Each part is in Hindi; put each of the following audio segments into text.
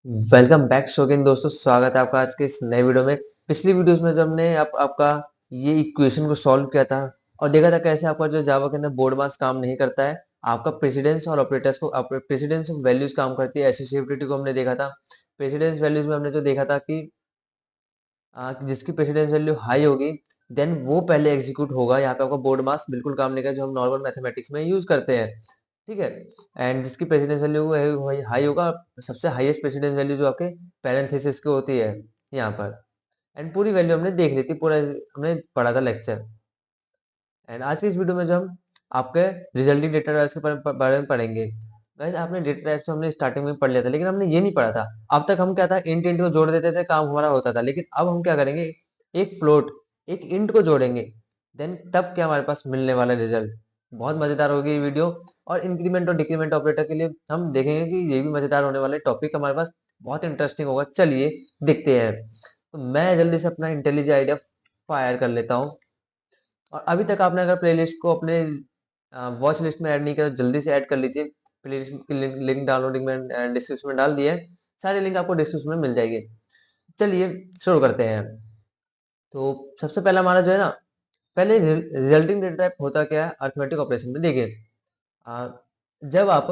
वेलकम बैक सो अगेन दोस्तों, स्वागत है आपका आज के इस नए वीडियो में। पिछली वीडियोस में जो हमने आपका ये इक्वेशन को सॉल्व किया था और देखा था कैसे आपका जो जावा के अंदर बोर्ड मास काम नहीं करता है। आपका प्रेसिडेंस और ऑपरेटर्स को प्रेसिडेंस वैल्यूज काम करती है। एसोसिएबिलिटी को हमने देखा था। प्रेसिडेंस वैल्यूज में हमने जो देखा था कि जिसकी प्रेसिडेंस वैल्यू हाई होगी देन वो पहले एग्जीक्यूट होगा। यहाँ पे आपका बोर्ड मास बिल्कुल काम नहीं करेगा, जो हम नॉर्मल मैथमेटिक्स में यूज करते हैं। ठीक है। एंड जिसकी प्रेसिडेंस वैल्यू हाई होगा, सबसे हाईएस्ट प्रेसिडेंस वैल्यू जो आपके पैरेंथेसिस की होती है यहाँ पर। एंड पूरी वैल्यू हमने देख ली थी, पूरा हमने पढ़ा था लेक्चर। एंड आज की इस वीडियो में जो हम आपके रिजल्टिंग डेटा टाइप्स के बारे में पढ़ेंगे। गाइस, आपने डेटा टाइप्स तो हमने स्टार्टिंग में पढ़ लिया था, लेकिन हमने ये नहीं पढ़ा था। अब तक हम क्या था, इंट इंट को जोड़ देते थे, काम हमारा होता था। लेकिन अब हम क्या करेंगे, एक फ्लोट एक इंट को जोड़ेंगे, देन तब क्या हमारे पास मिलने वाला रिजल्ट। बहुत मजेदार होगी ये वीडियो। और इंक्रीमेंट और डिक्रीमेंट ऑपरेटर के लिए हम देखेंगे कि ये भी मजेदार होने वाले टॉपिक हमारे पास बहुत इंटरेस्टिंग होगा। चलिए देखते हैं। तो मैं जल्दी से अपना इंटेलिजेंट आइडिया फायर कर लेता हूँ। और अभी तक आपने अगर प्लेलिस्ट को अपने वॉच लिस्ट में ऐड नहीं किया तो जल्दी से ऐड कर लीजिए। प्लेलिस्ट की लिंक डाउनलोडिंग में डिस्क्रिप्शन में डाल दिया है। सारे लिंक आपको डिस्क्रिप्शन में मिल जाएगी। चलिए शुरू करते हैं। तो सबसे पहला हमारा जो है ना, पहले रिजल्टिंग डेटा टाइप होता क्या है अर्थमेटिक ऑपरेशन में, देखिए। अ, जब आप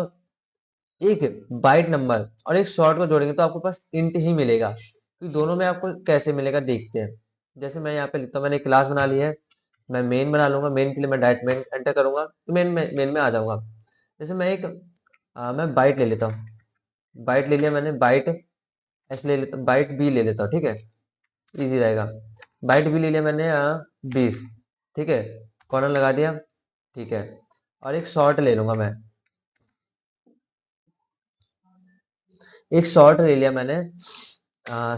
एक बाइट नंबर और एक शॉर्ट को जोड़ेंगे तो आपके पास इंट ही मिलेगा। तो दोनों में आपको कैसे मिलेगा देखते हैं। जैसे मैं यहाँ पे लिखता हूँ, मैंने क्लास बना ली है। मैं मेन बना लूंगा, मेन के लिए मैं डायरेक्ट मेन एंटर करूंगा तो मेन में आ जाऊंगा। जैसे मैं बाइट ले लेता हूँ। बाइट ले लिया मैंने, बाइट एस ले लेता, बाइट बी ले लेता हूँ, ठीक है। इजी रहेगा। बाइट बी ले लिया मैंने 20, ठीक है। कॉर्नर लगा दिया, ठीक है। और एक शॉर्ट ले लूंगा मैं, एक शॉर्ट ले लिया मैंने,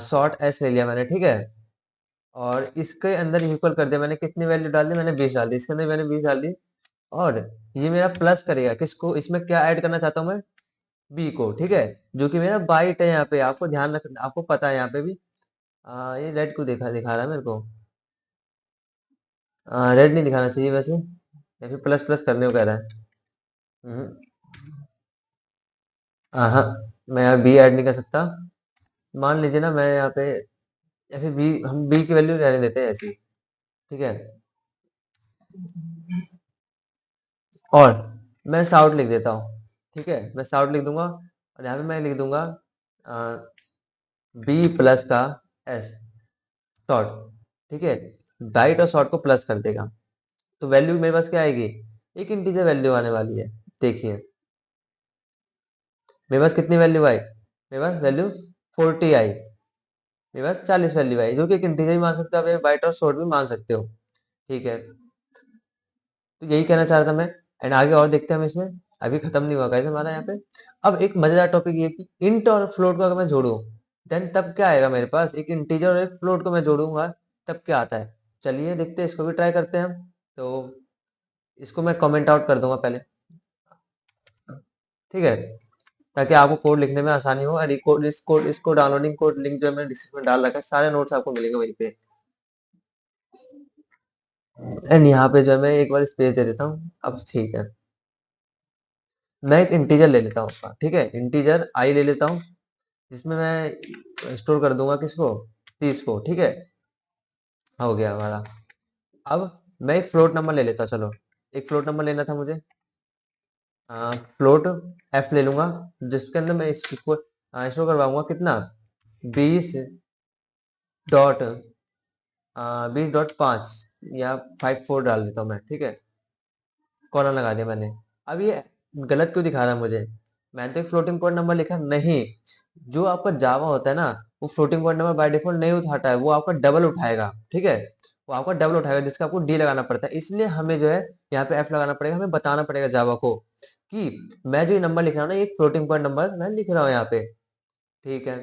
शॉर्ट एस ले लिया मैंने, ठीक है। और इसके अंदर इक्वल कर दिया मैंने, कितनी वैल्यू डाल दी मैंने, 20 डाल दी, इसके अंदर मैंने 20 डाल दी। और ये मेरा प्लस करेगा किसको, इसमें क्या ऐड करना चाहता हूँ मैं, बी को, ठीक है। जो कि मेरा बाइट है यहाँ पे, आपको ध्यान रख, आपको पता है यहाँ पे भी। ये रेड को दिखा रहा है मेरे को। रेड नहीं दिखाना चाहिए वैसे, या फिर प्लस प्लस करने को कह रहा है। हम्म, हाँ, मैं यहाँ बी ऐड नहीं कर सकता। मान लीजिए ना, मैं यहाँ पे, या फिर बी, हम बी की वैल्यू रहने देते हैं ऐसी, ठीक है। और मैं साउट लिख देता हूँ, ठीक है। मैं साउट लिख दूंगा और यहाँ पे मैं लिख दूंगा बी प्लस का एस, शॉर्ट, ठीक है। बाइट और शॉर्ट को प्लस कर देगा तो वैल्यू मेरे पास क्या आएगी, एक इंटीजर वैल्यू आने वाली है। देखिए मेरे पास कितनी वैल्यू आई, मेरे पास वैल्यू 40 आई। मेरे पास 40 वैल्यू आई, जो कि एक इंटीजर भी मान सकते हो आप, बाइट और शॉर्ट भी मान सकते हो, ठीक है। तो यही कहना चाह रहा था मैं। एंड आगे और देखते हैं हम इसमें। अभी खत्म नहीं हुआ गाइस हमारा यहाँ पे। अब एक मजेदार टॉपिक ये कि इंट और फ्लोट को अगर मैं जोड़ूं, देन तब क्या आएगा मेरे पास, एक इंटीजर और एक फ्लोट को मैं जोड़ूंगा तब क्या आता है। चलिए देखते हैं, इसको भी ट्राई करते हैं हम। तो इसको मैं कमेंट आउट कर दूंगा पहले, ठीक है, ताकि आपको कोड लिखने में आसानी हो। और इसको डाउनलोडिंग कोड लिंक जो है मैंने डिस्क्रिप्शन में डाल रखा है, सारे नोट्स आपको मिलेंगे वहीं पे। एंड यहाँ पे जो है मैं एक बार स्पेस दे देता हूँ, अब ठीक है। मैं एक इंटीजर ले लेता हूँ अपना, ठीक है, इंटीजर आई ले लेता हूँ, जिसमें मैं स्टोर कर दूंगा किसको, 30 को, ठीक है। हो गया हमारा। अब मैं एक फ्लोट नंबर ले लेता हूँ, चलो। एक फ्लोट नंबर लेना था मुझे। फ्लोट एफ ले लूंगा, जिसके अंदर मैं इसको स्टोर करवाऊंगा कितना, 20 डॉट 20.5 या 54 डाल देता हूँ मैं, ठीक है। कॉलन लगा दिया मैंने। अब ये गलत क्यों दिखा रहा है मुझे, मैंने तो एक फ्लोटिंग पॉइंट नंबर लिखा नहीं। जो आपका जावा होता है ना, वो floating point number by default नहीं उठाता है, वो आपका डबल उठाएगा, ठीक है। वो आपका डबल उठाएगा, जिसका आपको डी लगाना पड़ता है। इसलिए हमें जो है यहाँ पे एफ लगाना पड़ेगा, हमें बताना पड़ेगा जावा को कि मैं जो ये नंबर लिख रहा हूँ ना, ये फ्लोटिंग पॉइंट नंबर मैं लिख रहा हूँ यहाँ पे, ठीक है।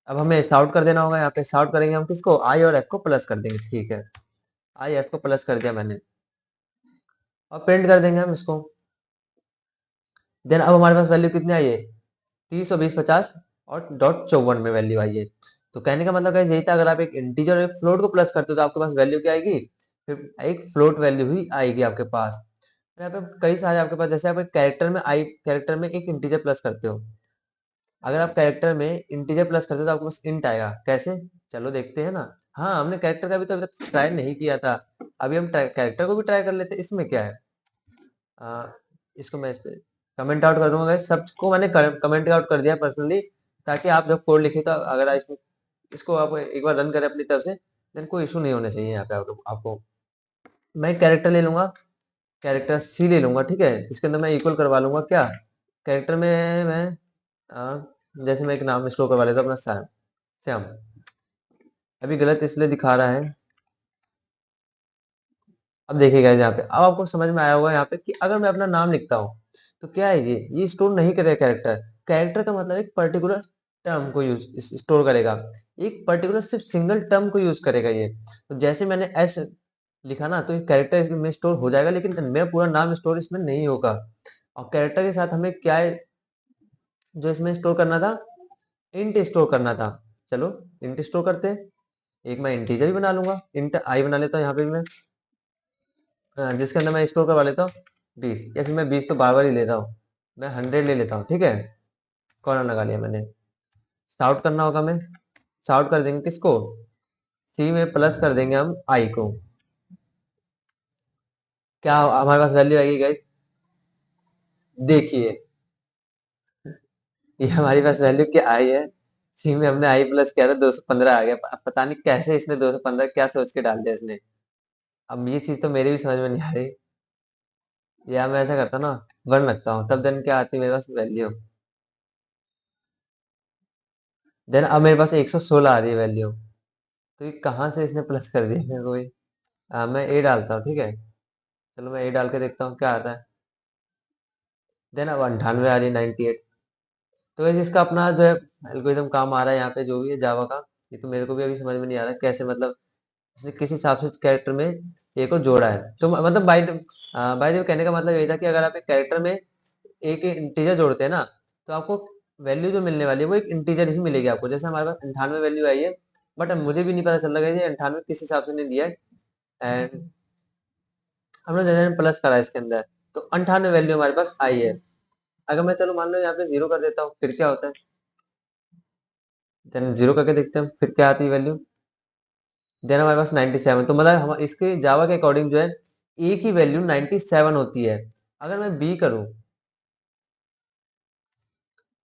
अब हमें साउट कर देना होगा, यहाँ पे साउट करेंगे हम किसको, आई और एफ को प्लस कर देंगे, ठीक है। आई एफ को प्लस कर दिया मैंने, और प्रिंट कर देंगे हम इसको। देन अब हमारे पास वैल्यू कितनी आई है, 30 और 20 50 और डॉट 54 में वैल्यू आई है। तो कहने का मतलब यही था, अगर आप एक इंटीजर और एक फ्लोट को प्लस करते हो तो आपके पास वैल्यू क्या आएगी, फिर एक फ्लोट वैल्यू ही आएगी आपके पास। यहाँ पे कई सारे आपके पास, जैसे आप एक कैरेक्टर में एक इंटीजर प्लस करते हो, अगर आप कैरेक्टर में इंटीजर प्लस करते हो तो आपके पास इंट आएगा। कैसे? चलो देखते हैं ना। हाँ, हमने कैरेक्टर का भी तो अभी तक ट्राई नहीं किया था। अभी हम कैरेक्टर को भी ट्राई कर लेते हैं। इसमें क्या है? आ, इसको मैं इस पे कमेंट आउट कर दूंगा गाइस। सबको मैंने कमेंट आउट कर दिया पर्सनली, ताकि आप जब कोड लिखे तो अगर इसको आप एक बार रन करें अपनी तरफ से, देन कोई इशू नहीं होना चाहिए यहाँ पे आपको। मैं कैरेक्टर ले लूंगा, कैरेक्टर सी ले लूंगा, ठीक है। इसके अंदर मैं इक्वल करवा लूंगा क्या, कैरेक्टर में मैं आ, जैसे मैं एक नाम स्टोर करवा लेता हूँ अपना, श्याम। श्याम अभी गलत इसलिए दिखा रहा है। अब देखिएगा यहाँ पे, अब आपको समझ में आया होगा यहाँ पे कि अगर मैं अपना नाम लिखता हूँ तो क्या है, ये स्टोर नहीं करेगा कैरेक्टर। कैरेक्टर का मतलब एक पर्टिकुलर टर्म को यूज स्टोर करेगा, एक पर्टिकुलर सिर्फ सिंगल टर्म को यूज करेगा ये। तो जैसे मैंने एस लिखा ना, तो कैरेक्टर इसमें स्टोर हो जाएगा, लेकिन मेरा पूरा नाम स्टोर इसमें नहीं होगा। और कैरेक्टर के साथ हमें क्या है जो इसमें स्टोर करना था, इंट स्टोर करना था। चलो इंट स्टोर करते हैं। एक मैं इंटीजर भी बना लूंगा, इंट आई बना लेता हूँ यहाँ पे भी मैं, जिसके अंदर मैं स्टोर करवा लेता हूँ 20, या फिर मैं 20 तो बार बार ही ले रहा हूँ, मैं 100 ले लेता हूँ, ठीक है। कॉर्नर लगा लिया मैंने। साउट करना होगा, मैं साउट कर देंगे किसको, सी में प्लस कर देंगे हम आई को। क्या हमारे पास वैल्यू आएगी गाइस? देखिए, ये हमारे पास वैल्यू क्या आई है। सी में हमने आई प्लस किया था, 215 आ गया। अब पता नहीं कैसे इसने 215 क्या सोच के डाल दिया इसने। अब ये चीज तो मेरी भी समझ में नहीं आ रही। या मैं ऐसा करता ना, वन रखता हूँ, तब देन क्या आती है मेरे पास वैल्यू। देन अब मेरे पास 116 आ रही है वैल्यू। तो ये कहाँ से इसने प्लस कर दिया मेरे को ये? मैं ए डालता हूँ, ठीक है। चलो मैं ए डाल के देखता हूँ क्या आता है। देन अब 98 आ रही है, 98। तो वैसे इसका अपना जो है एल्गोरिथम काम आ रहा है यहाँ पे, जो भी है जावा का। ये तो मेरे को भी अभी समझ में नहीं आ रहा कैसे, मतलब इसने किस हिसाब से कैरेक्टर में ए को जोड़ा है। तो मतलब बाय द वे कहने का मतलब यही था कि अगर आप एक कैरेक्टर में एक इंटीजर जोड़ते हैं ना, तो आपको वैल्यू जो मिलने वाली है वो एक इंटीजर ही मिलेगी आपको। जैसे हमारे पास 98 वैल्यू आई है, बट मुझे भी नहीं पता चल रहा है कि 98 किस हिसाब से ने दिया है। एंड हमने जनरल प्लस करा है इसके अंदर, तो 98 वैल्यू हमारे पास आई है। अगर मैं चलो मान लो यहाँ पे जीरो कर देता हूँ, फिर क्या होता है? देन जीरो करके देखते हैं फिर क्या आती है वैल्यू। देन हमारे पास 97, तो मतलब हम इसके जावा के अकॉर्डिंग जो है ए की वैल्यू 97 होती है। अगर मैं बी करूं,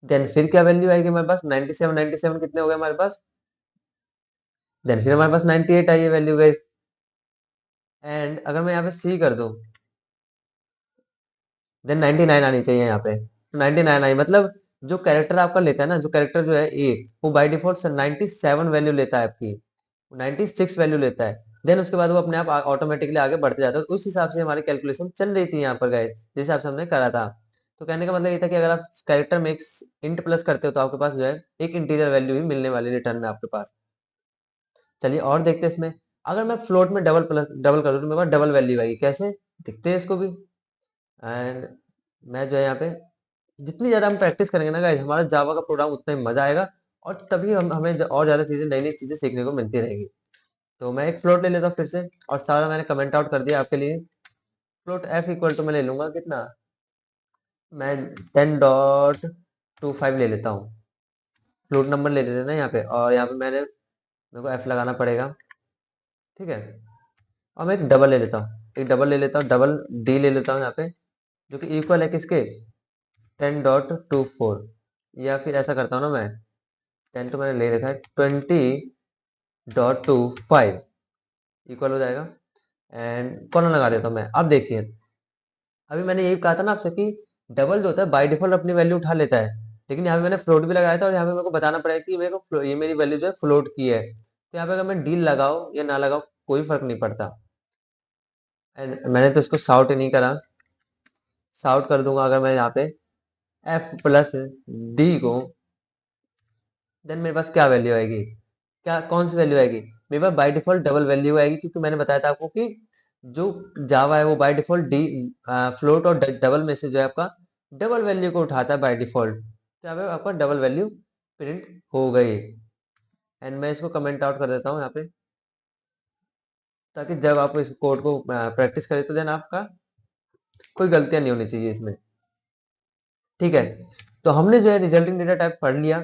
देन फिर क्या वैल्यू आएगी हमारे पास, 97, 97 कितने हो गए हमारे पास। देन फिर हमारे पास 98 आई है वैल्यू गाइस। एंड अगर मैं यहाँ पे सी कर दूं, देन 99 आनी चाहिए यहाँ पे। 99 आई, मतलब जो कैरेक्टर आपका लेता है ना, जो कैरेक्टर जो है ए, वो बाय डिफॉल्ट 97 वैल्यू लेता है आपकी, 96 वैल्यू लेता है। देन उसके बाद वो अपने आप ऑटोमेटिकली आगे बढ़ते जाता है। तो उस हिसाब से हमारी कैलकुलेशन चल रही थी यहाँ पर गाइस, जिस हिसाब से हमने करा था। तो कहने का मतलब ये था कि अगर आप कैरेक्टर में एक इंट प्लस करते हो तो आपके पास जो है एक इंटीजर वैल्यू ही मिलने वाली रिटर्न में आपके पास। चलिए और देखते हैं इसमें। अगर मैं फ्लोट में डबल कर दूं तो मेरे पास डबल वैल्यू आएगी। कैसे दिखते हैं इसको भी। एंड मैं जो है यहाँ पे, जितनी ज्यादा हम प्रैक्टिस करेंगे ना गाइस, हमारा जावा का प्रोग्राम उतना ही मजा आएगा। और तभी हमें और ज्यादा चीजें, नई नई चीजें सीखने को मिलती रहेगी। तो मैं एक फ्लोट ले लेता हूँ फिर से, और सारा मैंने कमेंट आउट कर दिया आपके लिए। फ्लोट एफ इक्वल टू मैं ले लूंगा कितना, मैं 10.25 ले लेता हूँ। फ्लोट नंबर ले लेते हैं ना यहाँ पे, और यहाँ पे मेरे को एफ लगाना पड़ेगा, ठीक है। और मैं एक डबल ले लेता हूँ, एक डबल ले लेता हूँ, डबल डी ले लेता हूँ यहाँ पे, जो कि इक्वल है किसके, 10.24। या फिर ऐसा करता हूँ ना मैं, 10 तो मैंने ले रखा है, 20.25 इक्वल हो जाएगा। एंड कॉलन लगा देता हूँ मैं। अब देखिए, अभी मैंने यही कहा था ना आपसे कि डबल जो होता है बाय डिफॉल्ट अपनी वैल्यू उठा लेता है, लेकिन यहाँ पे मैंने फ्लोट भी लगाया था, और यहाँ पे मेरे को बताना पड़ेगा कि मेरे को ये मेरी वैल्यू जो है फ्लोट की है। तो यहाँ पे अगर मैं डील लगाओ या ना लगाओ कोई फर्क नहीं पड़ता। एंड मैंने तो इसको साउट ही नहीं करा, साउट कर दूंगा अगर मैं यहाँ पे एफ प्लस डी को, देन मेरे पास क्या वैल्यू आएगी, क्या कौन सी वैल्यू आएगी, मेरे पास बाय डिफॉल्ट डबल वैल्यू आएगी, क्योंकि मैंने बताया था आपको कि जो जावा है वो बाय डिफॉल्ट डी फ्लोट और डबल में से जो है आपका डबल वैल्यू को उठाता है बाय डिफॉल्ट। तो यहाँ पे आपका डबल वैल्यू प्रिंट हो गई। एंड मैं इसको कमेंट आउट कर देता हूँ यहाँ पे, ताकि जब आप इस कोड को प्रैक्टिस करें तो देन आपका कोई गलतियां नहीं होनी चाहिए इसमें, ठीक है। तो हमने जो है रिजल्टिंग डेटा टाइप पढ़ लिया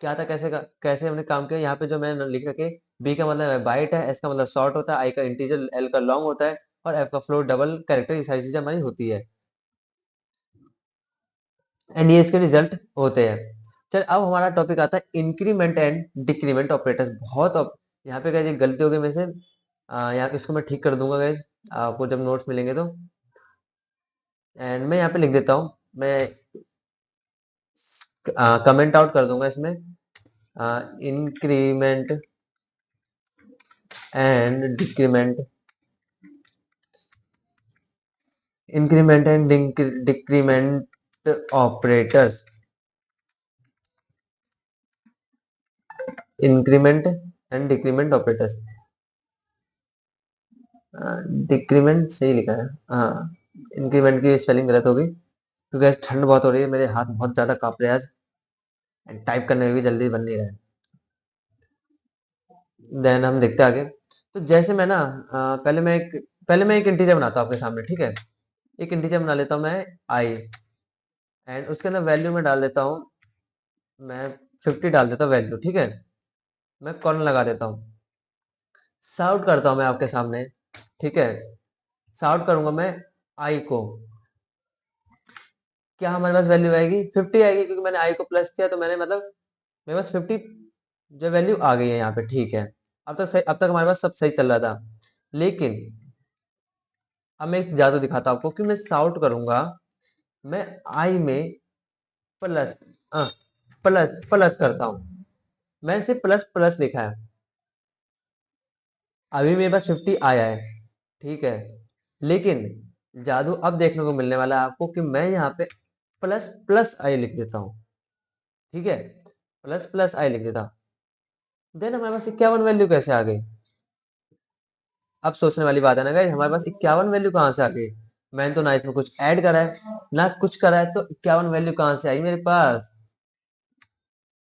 क्या था, कैसे हमने काम किया। यहाँ पे जो मैंने लिख रखे, बी का मतलब है बाइट है, एस का मतलब शॉर्ट होता है, आई का इंटीजर, एल का लॉन्ग होता है, और एफ का फ्लोट, डबल कैरेक्टर, ये सारी चीजें हमारी होती है। एंड ये इसके रिजल्ट होते हैं। चल अब हमारा टॉपिक आता है इंक्रीमेंट एंड डिक्रीमेंट ऑपरेटर्स। यहाँ पे गाइस एक गलती हो गई मेरे से, यहाँ पे इसको मैं ठीक कर दूंगा गाइस आपको जब नोट्स मिलेंगे तो। एंड मैं यहाँ पे लिख देता हूँ, मैं कमेंट आउट कर दूंगा इसमें, increment and decrement, increment and decrement operators, increment and decrement operators. Decrement सही लिखा है, हाँ, इंक्रीमेंट की स्पेलिंग गलत हो गई क्योंकि आज ठंड बहुत हो रही है, मेरे हाथ बहुत ज्यादा कांप रहे हैं आज, एंड टाइप करने में भी जल्दी बन नहीं रहा है। देन हम देखते हैं आगे। तो जैसे मैं ना पहले मैं एक इंटीजर बनाता हूँ आपके सामने, ठीक है। एक इंटीजर बना लेता हूँ मैं, आई, एंड उसके अंदर वैल्यू में डाल देता हूँ मैं 50 डाल देता हूँ वैल्यू, ठीक है। मैं कॉलन लगा देता हूँ, साउट करता हूँ मैं आपके सामने, ठीक है। साउट करूंगा मैं आई को, क्या हमारे पास वैल्यू आएगी 50 आएगी, क्योंकि मैंने आई को प्लस किया तो मैंने मतलब मेरे पास 50 जो वैल्यू आ गई है यहाँ पे, ठीक है। अब तक हमारे पास सब सही चल रहा था, लेकिन अब मैं एक जादू दिखाता हूँ आपको कि मैं साउट करूंगा, मैं आई में प्लस, प्लस करता हूँ, मैंने सिर्फ प्लस प्लस लिखा है, अभी मेरे पास 50 आया है, ठीक है। लेकिन जादू अब देखने को मिलने वाला है आपको कि मैं यहाँ पे प्लस प्लस आई लिख देता हूँ, ठीक है। प्लस प्लस आई लिख देता हूँ, देन हमारे पास 51 वैल्यू कैसे आ गई। अब सोचने वाली बात है ना गाइस, हमारे पास 51 वैल्यू कहाँ से आ गई। मैंने तो ना इसमें कुछ ऐड करा है ना कुछ करा है, तो 51 वैल्यू कहाँ से आई मेरे पास।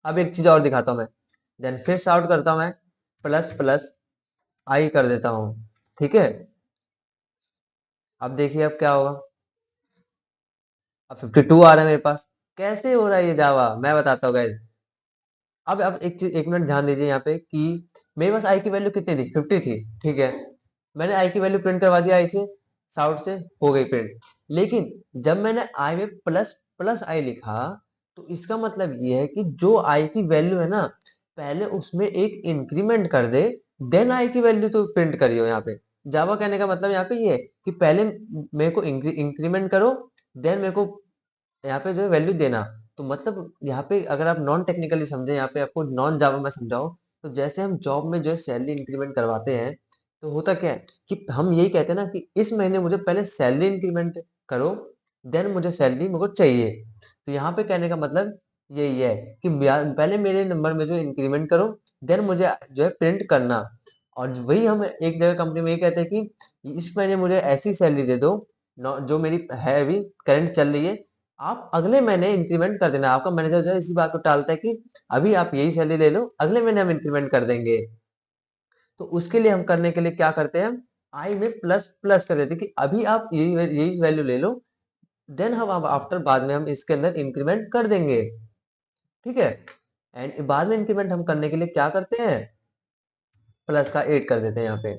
अब एक चीज और दिखाता हूँ मैं, देन फिर आउट करता हूँ मैं, प्लस प्लस आई कर देता हूँ, ठीक है। अब देखिए अब क्या होगा, अब 52 आ रहा है मेरे पास। कैसे हो रहा है ये जावा, मैं बताता हूँ गाइस। अब एक चीज, एक मिनट ध्यान दीजिए यहाँ पे कि मेरे पास आई की वैल्यू कितनी थी, 50 थी, ठीक है। मैंने आई की वैल्यू प्रिंट करवा दिया आई से, साउट से हो गई प्रिंट। लेकिन जब मैंने आई में प्लस प्लस आई लिखा, तो इसका मतलब ये है कि जो आई की वैल्यू है ना, पहले उसमें एक इंक्रीमेंट कर दे, देन आई की वैल्यू तो प्रिंट करियो यहाँ पे। जावा कहने का मतलब यहाँ पे ये है कि पहले मेरे को इंक्रीमेंट करो, देन मेरे को यहाँ पे जो है वैल्यू देना। तो मतलब यहाँ पे अगर आप नॉन टेक्निकली समझे, यहाँ पे आपको नॉन जावा में समझाओ, तो जैसे हम जॉब में जो है सैलरी इंक्रीमेंट करवाते हैं, तो होता क्या है कि हम यही कहते हैं ना कि इस महीने मुझे पहले सैलरी इंक्रीमेंट करो, देन मुझे सैलरी मेरे को चाहिए। तो यहाँ पे कहने का मतलब यही है कि पहले मेरे नंबर में जो इंक्रीमेंट करो, देन मुझे जो है प्रिंट करना। और वही हम एक जगह कंपनी में ये कहते हैं कि इस महीने मुझे ऐसी सैलरी दे दो जो मेरी है अभी करंट चल रही है, आप अगले महीने इंक्रीमेंट कर देना। आपका मैनेजर जो है इसी बात को टालता है कि अभी आप यही सैलरी ले लो, अगले महीने हम इंक्रीमेंट कर देंगे। तो उसके लिए हम करने के लिए क्या करते हैं, आई में प्लस प्लस कर देते हैं कि अभी आप यही यही वैल्यू ले लो, देन हम अब आफ्टर बाद में हम इसके अंदर इंक्रीमेंट कर देंगे, ठीक है। एंड बाद में इंक्रीमेंट हम करने के लिए क्या करते हैं, प्लस का 8 कर देते हैं यहाँ पे,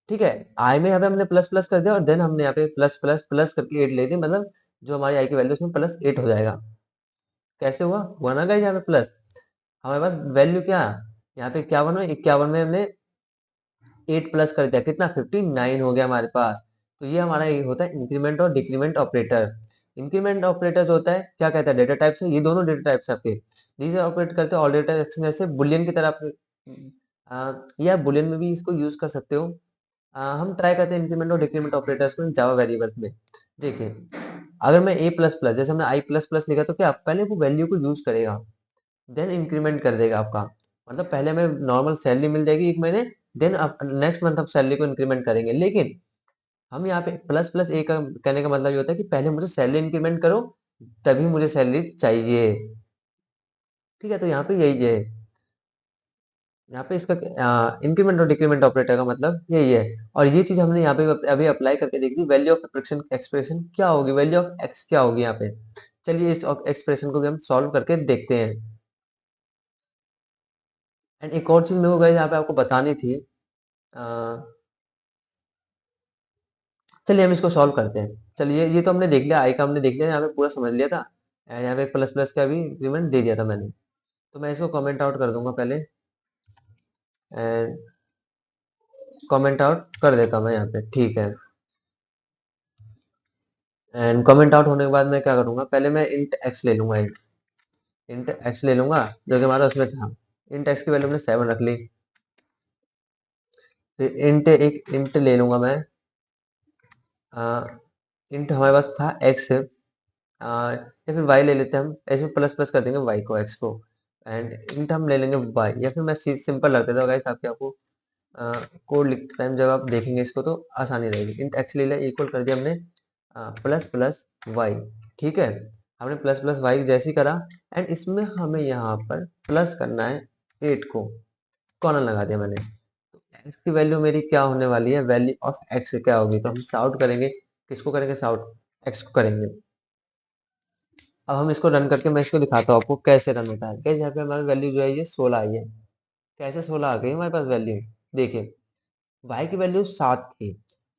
ठीक है। आई में यहाँ पे हमने प्लस प्लस कर दिया, और देन हमने यहाँ पे प्लस प्लस प्लस करके 8 ले दी, मतलब जो हमारी आई की वैल्यू उसमें प्लस 8 हो जाएगा। कैसे हुआ ना गाइस, यहाँ पे प्लस, हमारे पास वैल्यू क्या, यहाँ पे 51 में 51 में हमने 8 प्लस कर दिया, कितना 59 हो गया हमारे पास। तो ये हमारा ये होता है इंक्रीमेंट और डिक्रीमेंट ऑपरेटर। इंक्रीमेंट ऑपरेटर जो होता है क्या कहता है, डेटा टाइप्स है, ये दोनों डेटा टाइप्स आपके जिसे ऑपरेट करते हैं ऑल डेटा एक्शन, जैसे बुलियन की तरह आपके, या बुलियन में भी इसको यूज कर सकते हो। हम ट्राई करते हैं इंक्रीमेंट और डिक्रीमेंट ऑपरेटर्स को जावा वेरिएबल्स में। देखिए अगर मैं ए प्लस प्लस, जैसे हमने आई प्लस प्लस लिखा, तो क्या पहले वो वैल्यू को यूज करेगा, देन इंक्रीमेंट कर देगा आपका। मतलब पहले हमें नॉर्मल सैलरी मिल जाएगी एक महीने, देन नेक्स्ट मंथ आप सैलरी को इंक्रीमेंट करेंगे। लेकिन हम यहाँ पे प्लस प्लस ए का कहने का मतलब ये होता है कि पहले मुझे सैलरी इंक्रीमेंट करो, तभी मुझे सैलरी चाहिए, ठीक है। तो यहाँ पे यही है, यहाँ पे इसका इंक्रीमेंट और डिक्रीमेंट ऑपरेटर का मतलब यही है। और ये चीज हमने यहाँ पे अभी अप्लाई करके देख ली, वैल्यू ऑफ एक्सप्रेशन एक्सप्रेशन क्या होगी, वैल्यू ऑफ एक्स क्या होगी यहाँ पे। चलिए इस एक्सप्रेशन को भी हम सॉल्व करके देखते हैं। एंड एक और चीज मेरे को गाइस यहाँ पे आपको बतानी थी। अ, चलिए हम इसको सॉल्व करते हैं। चलिए ये तो हमने देख लिया, आई का हमने देख लिया, यहाँ पे पूरा समझ लिया था। एंड यहाँ पे प्लस प्लस का भी इंक्रीमेंट दे दिया था मैंने। तो मैं इसको कमेंट आउट कर दूंगा पहले, एंड कमेंट आउट कर देता हूँ मैं यहाँ पे, ठीक है। एंड कमेंट आउट होने के बाद मैं क्या करूंगा, पहले मैं इंट एक्स ले लूंगा, इंट एक्स ले लूंगा जो कि हमारा उसमें था। इंट एक्स की वैल्यू हमने 7 रख ली। फिर इंट एक इंट ले लूंगा मैं, इंट हमारे पास था एक्स, या फिर वाई ले लेते हैं हम, इसमें प्लस प्लस कर देंगे वाई को, एक्स को। एंड इंट हम ले लेंगे वाई, या फिर मैं सिंपल रख देता हूँ गाइस, ताकि आपको कोड लिखते टाइम जब आप देखेंगे इसको तो आसानी रहेगी। इंट एक्स ले लिया, इक्वल कर दिया हमने प्लस प्लस वाई, ठीक है। हमने प्लस प्लस वाई जैसे ही करा, एंड इसमें हमें यहाँ पर प्लस करना है 8 को, कॉलन लगा दिया मैंने। तो एक्स की वैल्यू मेरी क्या होने वाली है, वैल्यू ऑफ एक्स क्या होगी, तो हम साउट करेंगे, किसको करेंगे, साउट एक्स को करेंगे। अब हम इसको रन करके मैं इसको दिखाता हूँ आपको कैसे रन होता है। कैसे यहाँ पे हमारी वैल्यू जो है ये 16 आई है। कैसे 16 आ गई हमारे पास वैल्यू, देखिए y की वैल्यू 7 थी,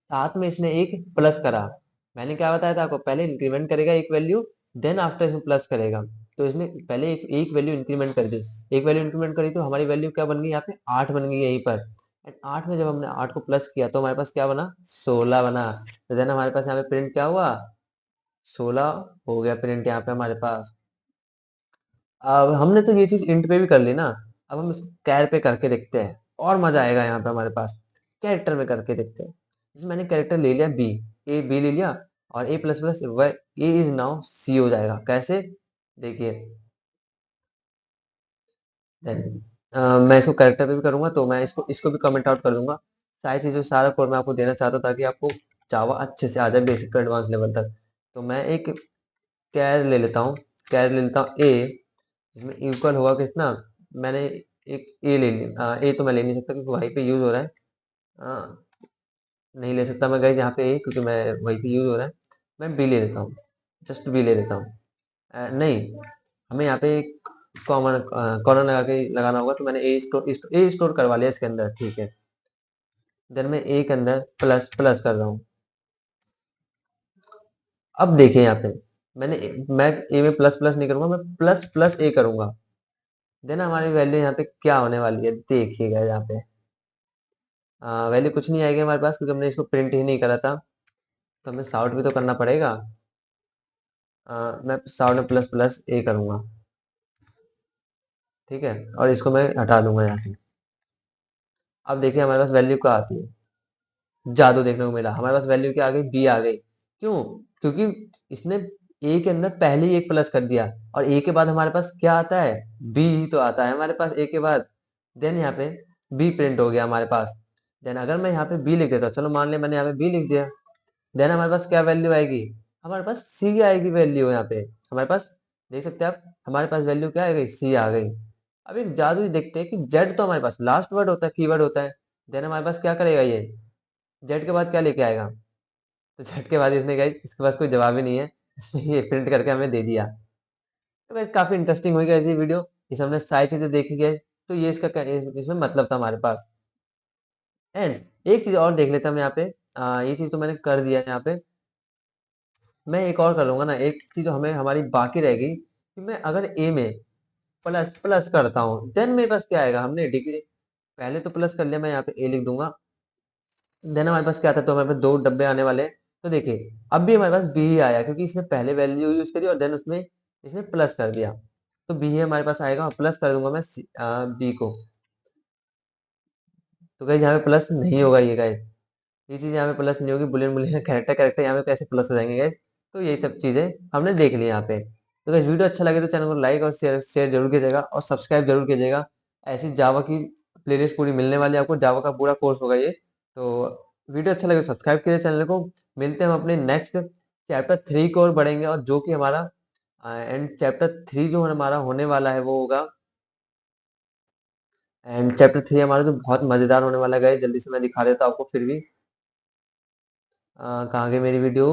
7 में इसने एक प्लस करा। मैंने क्या बताया था आपको, पहले इंक्रीमेंट करेगा एक वैल्यू, देन आफ्टर इसमें प्लस करेगा। तो इसने पहले एक वैल्यू इंक्रीमेंट कर दी, एक वैल्यू इंक्रीमेंट करी तो हमारी वैल्यू क्या बन गई यहाँ पे, 8 बन गई यहीं पर। एंड 8 में जब हमने 8 को प्लस किया तो हमारे पास क्या बना, 16 बना। तो देन हमारे पास यहाँ पे प्रिंट क्या हुआ, 16 हो गया प्रिंट यहाँ पे हमारे पास। अब हमने तो ये चीज इंट पे भी कर ली ना, अब हम इसको कैर पे करके देखते हैं, और मजा आएगा यहाँ पे हमारे पास। कैरेक्टर में करके देखते हैं। जैसे मैंने कैरेक्टर ले लिया बी, ए बी ले लिया, और A plus plus A is now C हो जाएगा। कैसे, देखिए देन मैं इसको कैरेक्टर पे भी करूंगा, तो मैं इसको इसको भी कमेंट आउट कर दूंगा। सारी चीजें सारा कोड मैं आपको देना चाहता हूँ ताकि आपको जावा अच्छे से आ जाए, बेसिक टू एडवांस लेवल तक। तो मैं एक कैर ले लेता हूँ, कैर ले लेता हूँ ए, इसमें इक्वल होगा कितना, मैंने एक ए ले लिया। ए तो मैं ले नहीं सकता क्योंकि वहीं पे यूज हो रहा है। आ, नहीं ले सकता मैं गाइस यहाँ पे ए, क्योंकि मैं वहीं पे यूज हो रहा है। मैं बी ले लेता हूँ, जस्ट बी ले लेता हूँ। नहीं, हमें यहाँ पे एक कॉमन कॉर्नर लगा के लगाना होगा, तो मैंने ए स्टोर करवा लिया इसके अंदर, ठीक है। देन मैं ए के अंदर प्लस प्लस कर रहा हूँ। अब देखिए यहाँ पे मैं ए में प्लस प्लस नहीं करूंगा, मैं प्लस प्लस ए करूंगा। देन हमारी वैल्यू यहाँ पे क्या होने वाली है, देखिएगा यहाँ पे वैल्यू कुछ नहीं आएगी हमारे पास, क्योंकि हमने इसको प्रिंट ही नहीं करा था। तो हमें साउट भी तो करना पड़ेगा। मैं साउट में प्लस प्लस ए करूंगा, ठीक है, और इसको मैं हटा दूंगा यहाँ से। अब देखिए हमारे पास वैल्यू क्या आती है, जादू देखने को मिला, हमारे पास वैल्यू क्या आ गई, बी आ गई। क्यों, क्योंकि इसने ए के अंदर पहले ही एक प्लस कर दिया, और ए के बाद हमारे पास क्या आता है, बी ही तो आता है हमारे पास ए के बाद। देन यहाँ पे बी प्रिंट हो गया हमारे पास। देन अगर मैं यहाँ पे बी लिख देता हूँ, चलो मान लिया मैंने यहाँ पे बी लिख दिया, देन हमारे पास क्या वैल्यू आएगी, हमारे पास सी आएगी वैल्यू यहाँ पे। हमारे पास देख सकते हैं आप, हमारे पास वैल्यू क्या आ गई, सी आ गई। अब एक जादू ही देखते हैं कि जेड तो हमारे पास लास्ट वर्ड होता है, कीवर्ड होता है। देन हमारे पास क्या करेगा ये, जेड के बाद क्या लेके आएगा, तो जेड के बाद इसने कहा इसके पास कोई जवाब ही नहीं है, इसने ये प्रिंट करके हमें दे दिया। तो गाइस काफी इंटरेस्टिंग हुई ऐसी वीडियो, इस हमने सारी चीजें देखी गई। तो ये इसमें मतलब था हमारे पास। एंड एक चीज और देख लेते हैं हम यहाँ पे, ये चीज तो मैंने कर दिया है यहाँ पे। मैं एक और कर लूंगा ना, एक चीज जो हमें हमारी बाकी रहेगी, कि मैं अगर ए में प्लस प्लस करता हूँ, देन मेरे पास क्या आएगा, हमने डिग्री पहले तो प्लस कर लिया, मैं यहाँ पे ए लिख दूंगा। देन हमारे पास क्या था, तो हमारे पास दो डब्बे आने वाले हैं। तो देखिए अब भी हमारे पास बी ही आया, क्योंकि इसने पहले वैल्यू यूज करी और देन उसमें इसने प्लस कर दिया। तो बी ही हमारे पास आएगा, और प्लस कर दूंगा मैं बी को। तो गाइस यहाँ पे प्लस नहीं होगा, ये चीज यहाँ पे प्लस नहीं होगी, बुलियन बुलियन कैरेक्टर कैरेक्टर यहाँ पे कैसे प्लस हो जाएंगे गाइस। तो यही सब चीजें हमने देख ली यहाँ पे। तो गाइस वीडियो अच्छा लगे तो चैनल को लाइक और शेयर शेयर जरूर कीजिएगा, और सब्सक्राइब जरूर कीजिएगा। ऐसी जावा की प्लेलिस्ट पूरी मिलने वाली है आपको, जावा का पूरा कोर्स होगा ये। तो वीडियो अच्छा लगे तो सब्सक्राइब कीजिए चैनल को। मिलते हैं हम अपने नेक्स्ट चैप्टर 3 को और बढ़ेंगे, और जो कि हमारा एंड चैप्टर 3 जो हमारा होने वाला है वो होगा, एंड चैप्टर 3 हमारा जो बहुत मजेदार होने वाला है, जल्दी से मैं दिखा देता हूँ आपको फिर भी। कहाँ गई मेरी वीडियो,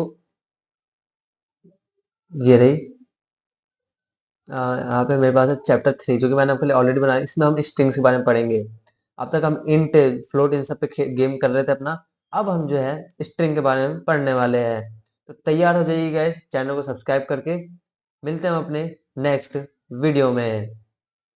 ये रही। यहाँ पे मेरे पास है चैप्टर 3 जो कि मैंने आपके लिए ऑलरेडी बनाया। इसमें हम स्ट्रिंग्स के बारे में पढ़ेंगे। अब तक हम इंट, फ्लोट इन सब पे गेम कर रहे थे अपना। अब हम जो है स्ट्रिंग के बारे में पढ़ने वाले हैं। तो तैयार हो जाइए गाइस, चैनल को सब्सक्राइब करके। मिलते हैं हम अपने नेक्स्ट वीडियो में।